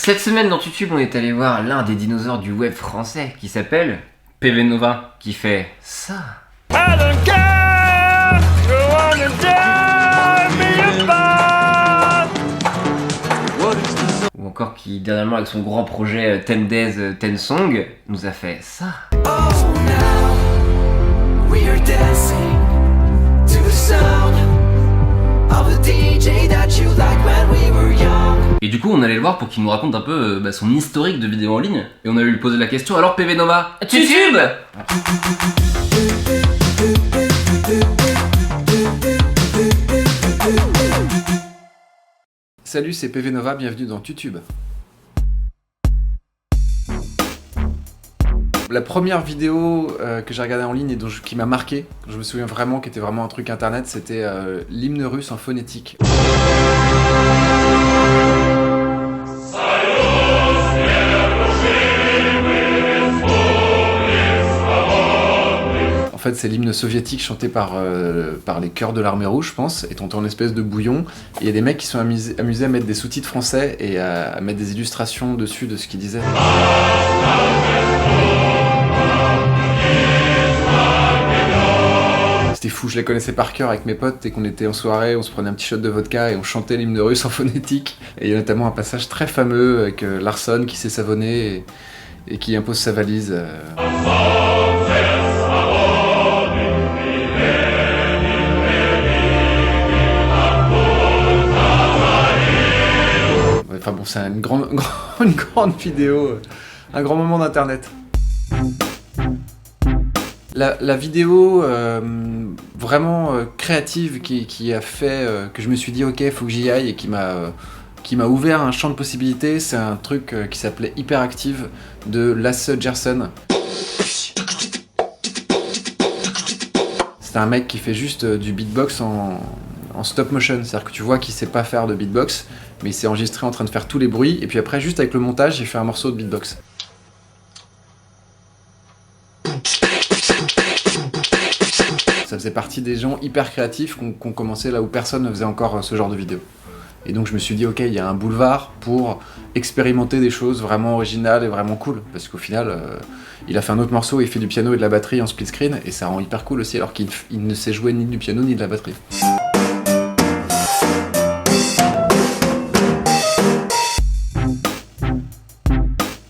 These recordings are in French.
Cette semaine dans YouTube, on est allé voir l'un des dinosaures du web français qui s'appelle PV Nova, qui fait ça. Ou encore qui, dernièrement, avec son grand projet 10 Days, 10 Songs, nous a fait ça. Et du coup, on allait le voir pour qu'il nous raconte un peu son historique de vidéos en ligne. Et on allait lui poser la question, alors PV Nova, YouTube. Salut, c'est PV Nova, bienvenue dans YouTube. La première vidéo que j'ai regardée en ligne et qui m'a marqué, je me souviens vraiment, qui était vraiment un truc internet, c'était l'hymne russe en phonétique. En fait, c'est l'hymne soviétique chanté par les chœurs de l'armée rouge, je pense, et t'entends une espèce de bouillon. Et il y a des mecs qui sont amusés à mettre des sous-titres français et à mettre des illustrations dessus de ce qu'ils disaient. C'était fou, je les connaissais par cœur avec mes potes, et qu'on était en soirée, on se prenait un petit shot de vodka et on chantait l'hymne russe en phonétique. Et il y a notamment un passage très fameux avec Larson qui sait savonner et qui impose sa valise. Enfin bon, c'est une grande vidéo, un grand moment d'internet. La vidéo vraiment créative qui a fait que je me suis dit ok, faut que j'y aille, et qui m'a ouvert un champ de possibilités, c'est un truc qui s'appelait Hyperactive de Lasse Gerson. C'est un mec qui fait juste du beatbox en stop motion, c'est-à-dire que tu vois qu'il sait pas faire de beatbox, mais il s'est enregistré en train de faire tous les bruits, et puis après, juste avec le montage, il fait un morceau de beatbox. Ça faisait partie des gens hyper créatifs qu'on commençait là où personne ne faisait encore ce genre de vidéo. Et donc je me suis dit, ok, il y a un boulevard pour expérimenter des choses vraiment originales et vraiment cool. Parce qu'au final, il a fait un autre morceau, il fait du piano et de la batterie en split screen, et ça rend hyper cool aussi, alors qu'il ne sait jouer ni du piano ni de la batterie.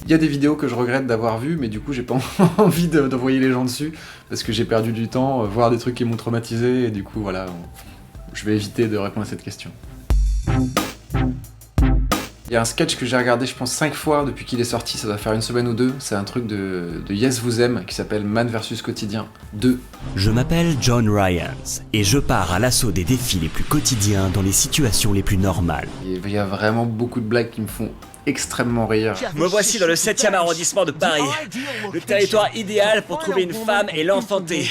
Il y a des vidéos que je regrette d'avoir vues, mais du coup j'ai pas envie d'envoyer les gens dessus, parce que j'ai perdu du temps, voir des trucs qui m'ont traumatisé, et du coup voilà, je vais éviter de répondre à cette question. Il y a un sketch que j'ai regardé je pense 5 fois depuis qu'il est sorti, ça doit faire une semaine ou deux, c'est un truc de Yes Vous Aime qui s'appelle Man vs Quotidien 2. Je m'appelle John Ryans et je pars à l'assaut des défis les plus quotidiens dans les situations les plus normales. Il y a vraiment beaucoup de blagues qui me font extrêmement rire. Me voici dans le 7e arrondissement de Paris, le territoire idéal pour trouver une femme et l'enfanter.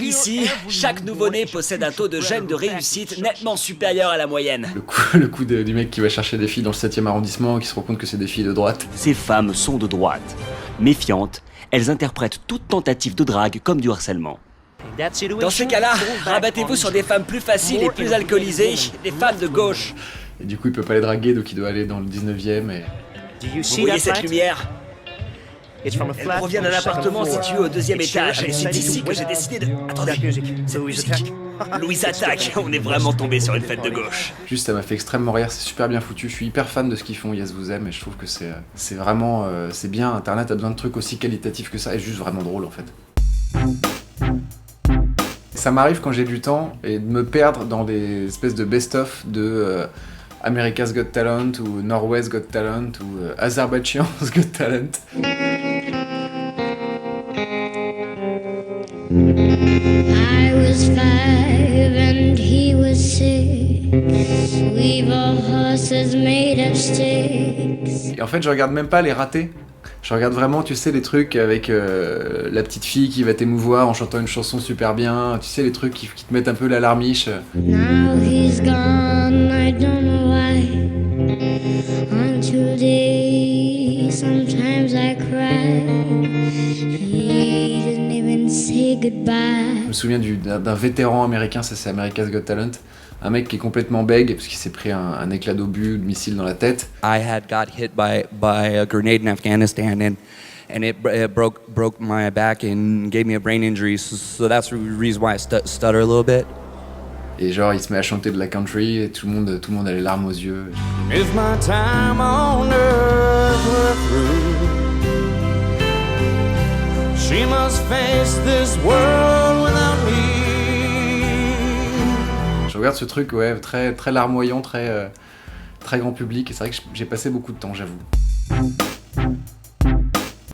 Ici, chaque nouveau-né possède un taux de gènes de réussite nettement supérieur à la moyenne. Le coup du mec qui va chercher des filles dans le 7e arrondissement, qui se rend compte que c'est des filles de droite. Ces femmes sont de droite. Méfiantes, elles interprètent toute tentative de drague comme du harcèlement. Dans ces cas-là, rabattez-vous sur des femmes plus faciles et plus alcoolisées, des femmes de gauche. Et du coup il peut pas les draguer, donc il doit aller dans le 19e et... Vous voyez cette lumière ? Elle provient d'un appartement situé au 2e étage, et c'est ici que j'ai décidé de... Attendez, cette musique. Louise attaque, on est vraiment tombé sur une fête de gauche. Juste, ça m'a fait extrêmement rire, c'est super bien foutu, je suis hyper fan de ce qu'ils font, Yes Vous Aime, et je trouve que c'est vraiment... c'est bien, internet a besoin de trucs aussi qualitatifs que ça, et juste vraiment drôle en fait. Ça m'arrive quand j'ai du temps, et de me perdre dans des espèces de best-of de... America's Got Talent, ou Norway's Got Talent, ou Azerbaijan's Got Talent. I was 5 and he was 6. We were horses made of sticks. Et en fait, je regarde même pas les ratés. Je regarde vraiment, tu sais, les trucs avec la petite fille qui va t'émouvoir en chantant une chanson super bien. Tu sais, les trucs qui te mettent un peu l'alarmiche. Now he's gone, I don't know why. On today, sometimes I cry. He didn't even say say goodbye. Je me souviens d'un vétéran américain, ça c'est America's Got Talent, un mec qui est complètement bègue parce qu'il s'est pris un éclat d'obus, de missile dans la tête. I had got hit by a grenade in Afghanistan, and it broke my back and gave me a brain injury. So that's the reason why I stutter a little bit. Et genre il se met à chanter de la country et tout le monde a les larmes aux yeux. If my time on earth were through, she must face this world without me. Je regarde ce truc, ouais, très, très larmoyant, très grand public, et c'est vrai que j'ai passé beaucoup de temps, j'avoue.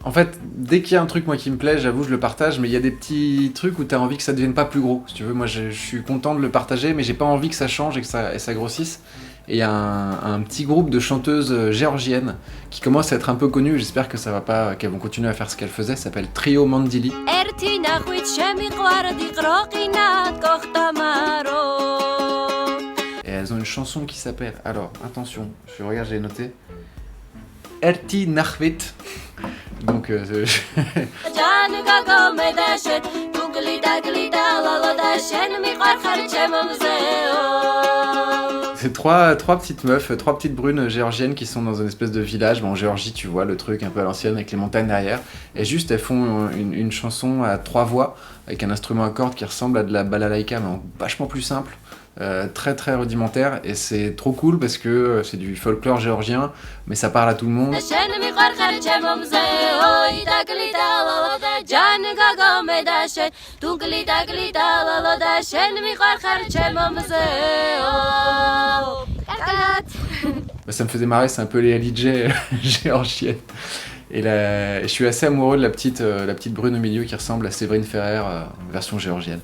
En fait, dès qu'il y a un truc moi qui me plaît, j'avoue, je le partage, mais il y a des petits trucs où t'as envie que ça devienne pas plus gros. Si tu veux, moi je suis content de le partager, mais j'ai pas envie que ça change et que ça grossisse. Et il y a un petit groupe de chanteuses géorgiennes qui commencent à être un peu connues, j'espère que ça va pas, qu'elles vont continuer à faire ce qu'elles faisaient, ça s'appelle Trio Mandili. Et elles ont une chanson qui s'appelle, alors attention, je regarde, j'ai noté, Erti Nachvit. Donc c'est trois petites meufs, trois petites brunes géorgiennes qui sont dans une espèce de village, en Géorgie, tu vois, le truc un peu à l'ancienne avec les montagnes derrière, et juste elles font une chanson à 3 voix avec un instrument à cordes qui ressemble à de la balalaïka mais vachement plus simple. Très très rudimentaire, et c'est trop cool parce que c'est du folklore géorgien mais ça parle à tout le monde. Ça me faisait marrer, c'est un peu les LJ géorgiennes. Et je suis assez amoureux de la petite brune au milieu qui ressemble à Séverine Ferrer, version géorgienne.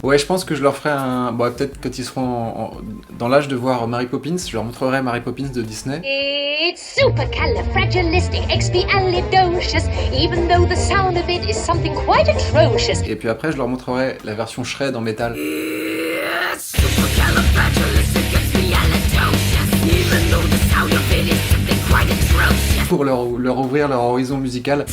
Ouais, je pense que je leur ferai un... Bon, peut-être quand ils seront dans l'âge de voir Mary Poppins, je leur montrerai Mary Poppins de Disney. It's supercalifragilisticexpialidocious, even though the sound of it is something quite atrocious. Et puis après, je leur montrerai la version shred en métal. Pour leur ouvrir leur horizon musical.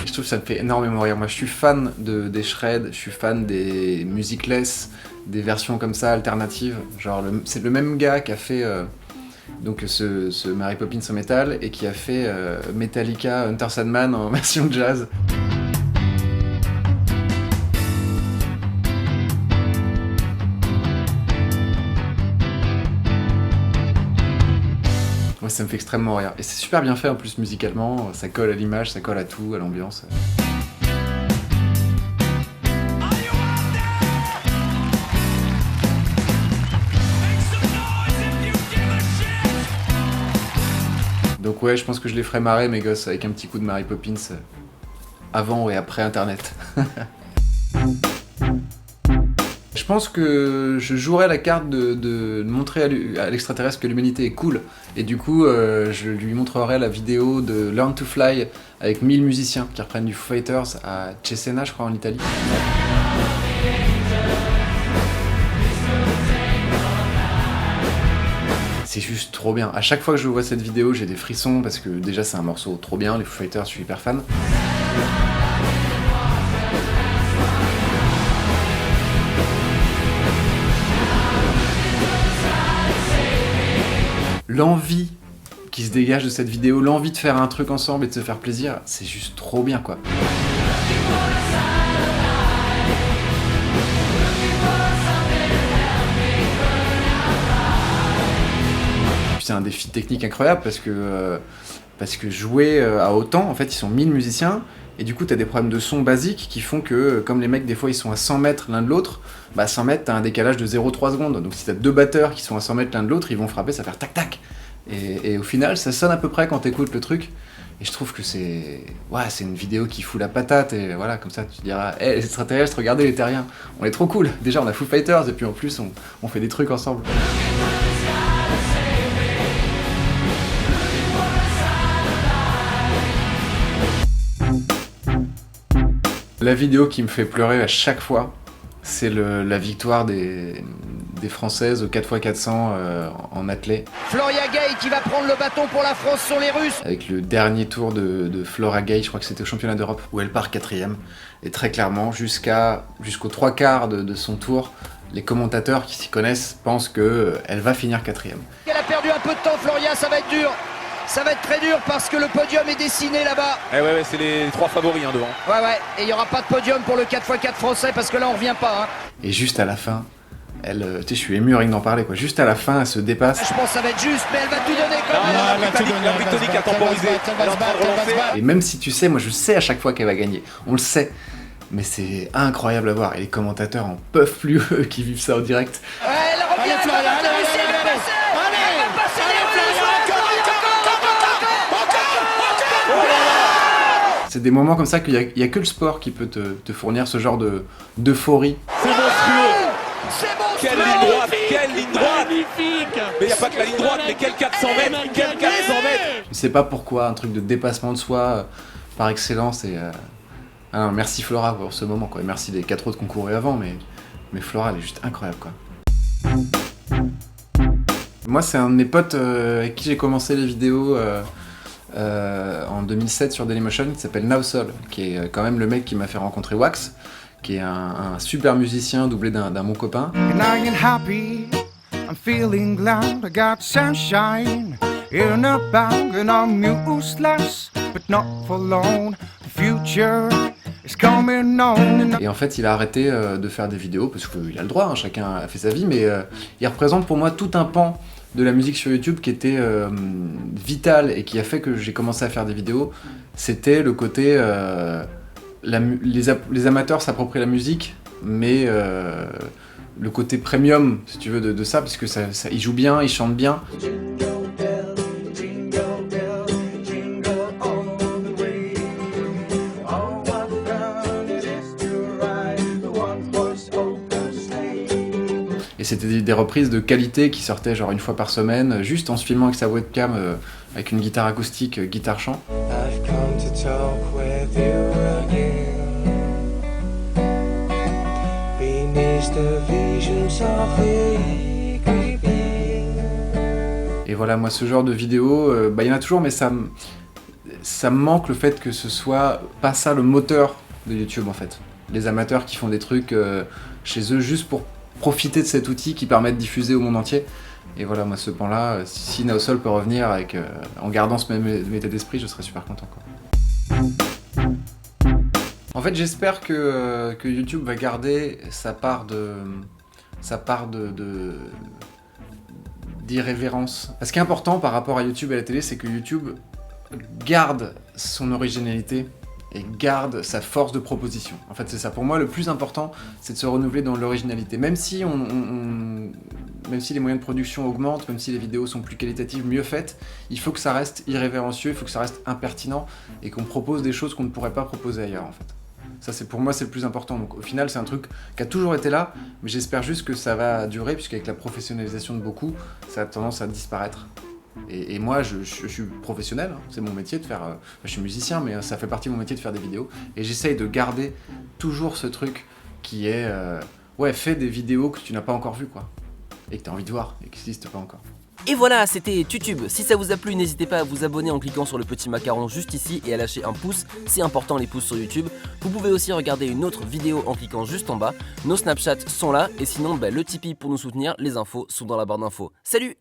Je trouve que ça me fait énormément rire. Moi je suis fan des shreds, je suis fan des musicless, des versions comme ça alternatives. Genre c'est le même gars qui a fait donc ce Mary Poppins en métal et qui a fait Metallica Enter Sandman en version jazz. Moi ça me fait extrêmement rire. Et c'est super bien fait en plus musicalement, ça colle à l'image, ça colle à tout, à l'ambiance. Donc ouais, je pense que je les ferai marrer mes gosses avec un petit coup de Mary Poppins avant et après internet. Je pense que je jouerais la carte de montrer à l'extraterrestre que l'humanité est cool. Et du coup, je lui montrerai la vidéo de Learn to Fly avec 1000 musiciens qui reprennent du Foo Fighters à Cesena, je crois, en Italie. C'est juste trop bien. À chaque fois que je vois cette vidéo, j'ai des frissons parce que déjà c'est un morceau trop bien, les Foo Fighters, je suis hyper fan. L'envie qui se dégage de cette vidéo, l'envie de faire un truc ensemble et de se faire plaisir, c'est juste trop bien quoi. C'est un défi technique incroyable parce que jouer à autant, en fait ils sont 1000 musiciens et du coup t'as des problèmes de son basiques qui font que comme les mecs des fois ils sont à 100 mètres l'un de l'autre, bah 100 mètres t'as un décalage de 0,3 secondes, donc si t'as deux batteurs qui sont à 100 mètres l'un de l'autre, ils vont frapper, ça va faire tac tac, et au final ça sonne à peu près quand t'écoutes le truc, et je trouve que c'est une vidéo qui fout la patate, et voilà, comme ça tu diras hey, les extraterrestres, regardez les terriens, on est trop cool, déjà on a Foo Fighters et puis en plus on fait des trucs ensemble. La vidéo qui me fait pleurer à chaque fois, c'est la victoire des des Françaises au 4x400 en athlée. Floria Gay qui va prendre le bâton pour la France sur les Russes. Avec le dernier tour de Flora Gay, je crois que c'était au championnat d'Europe, où elle part 4ème. Et très clairement, jusqu'aux 3/4 de son tour, les commentateurs qui s'y connaissent pensent qu'elle va finir 4ème. Elle a perdu un peu de temps, Floria, ça va être dur. Ça va être très dur parce que le podium est dessiné là-bas. Ouais, c'est les 3 favoris devant. Ouais, et il n'y aura pas de podium pour le 4x4 français parce que là on revient pas. Hein. Et juste à la fin, elle, tu sais, je suis ému rien que d'en parler quoi. Juste à la fin, elle se dépasse. Je pense que ça va être juste, mais elle va tout donner quand même. La Britannique a temporisé. Elle est en train de relancer. Et même si tu sais, moi je sais à chaque fois qu'elle va gagner. On le sait. Mais c'est incroyable à voir. Et les commentateurs en peuvent plus, eux, qui vivent ça en direct. Ouais, elle revient, elle va passer, elle va passer. Elle va passer les Russes. C'est des moments comme ça qu'il y a que le sport qui peut te fournir ce genre d'euphorie. C'est monstrueux. C'est bon. Quelle ligne droite. Magnifique. Mais il n'y a pas que la ligne droite, mais quel 400 mètres. Quel 400 mètres. Je sais pas pourquoi, un truc de dépassement de soi par excellence. Et ah non, merci Flora pour ce moment quoi. Et merci des 4 autres qui ont couru avant, mais Flora elle est juste incroyable quoi. Moi c'est un de mes potes avec qui j'ai commencé les vidéos en 2007 sur Dailymotion, qui s'appelle Nausol, qui est quand même le mec qui m'a fait rencontrer Wax, qui est un super musicien doublé d'un bon copain. Et en fait, il a arrêté de faire des vidéos, parce qu'il a le droit, hein, chacun a fait sa vie, mais il représente pour moi tout un pan de la musique sur YouTube qui était vital et qui a fait que j'ai commencé à faire des vidéos. C'était le côté les amateurs s'approprient la musique, mais le côté premium, si tu veux, de ça, parce que il joue bien, il chante bien. Et c'était des reprises de qualité qui sortaient genre une fois par semaine, juste en se filmant avec sa webcam, avec une guitare acoustique, guitare-chant. Et voilà, moi ce genre de vidéo, il y en a toujours, mais ça me manque le fait que ce soit pas ça le moteur de YouTube en fait. Les amateurs qui font des trucs chez eux juste pour profiter de cet outil qui permet de diffuser au monde entier. Et voilà, moi ce pan-là, si Nausol peut revenir en gardant ce même état d'esprit, je serais super content quoi. En fait, j'espère que YouTube va garder sa part d'irrévérence. Ce qui est important par rapport à YouTube et à la télé, c'est que YouTube garde son originalité et garde sa force de proposition. En fait, c'est ça. Pour moi, le plus important, c'est de se renouveler dans l'originalité. Même si même si les moyens de production augmentent, même si les vidéos sont plus qualitatives, mieux faites, il faut que ça reste irrévérencieux, il faut que ça reste impertinent et qu'on propose des choses qu'on ne pourrait pas proposer ailleurs, en fait. Ça, pour moi, c'est le plus important. Donc, au final, c'est un truc qui a toujours été là, mais j'espère juste que ça va durer, puisqu'avec la professionnalisation de beaucoup, ça a tendance à disparaître. Et moi, je suis professionnel, hein, c'est mon métier de faire... je suis musicien, mais ça fait partie de mon métier de faire des vidéos. Et j'essaye de garder toujours ce truc qui est... fais des vidéos que tu n'as pas encore vues, quoi. Et que tu as envie de voir, et qui n'existent pas encore. Et voilà, c'était YouTube. Si ça vous a plu, n'hésitez pas à vous abonner en cliquant sur le petit macaron juste ici et à lâcher un pouce, c'est important les pouces sur YouTube. Vous pouvez aussi regarder une autre vidéo en cliquant juste en bas. Nos Snapchats sont là et sinon le Tipeee pour nous soutenir, les infos sont dans la barre d'infos. Salut!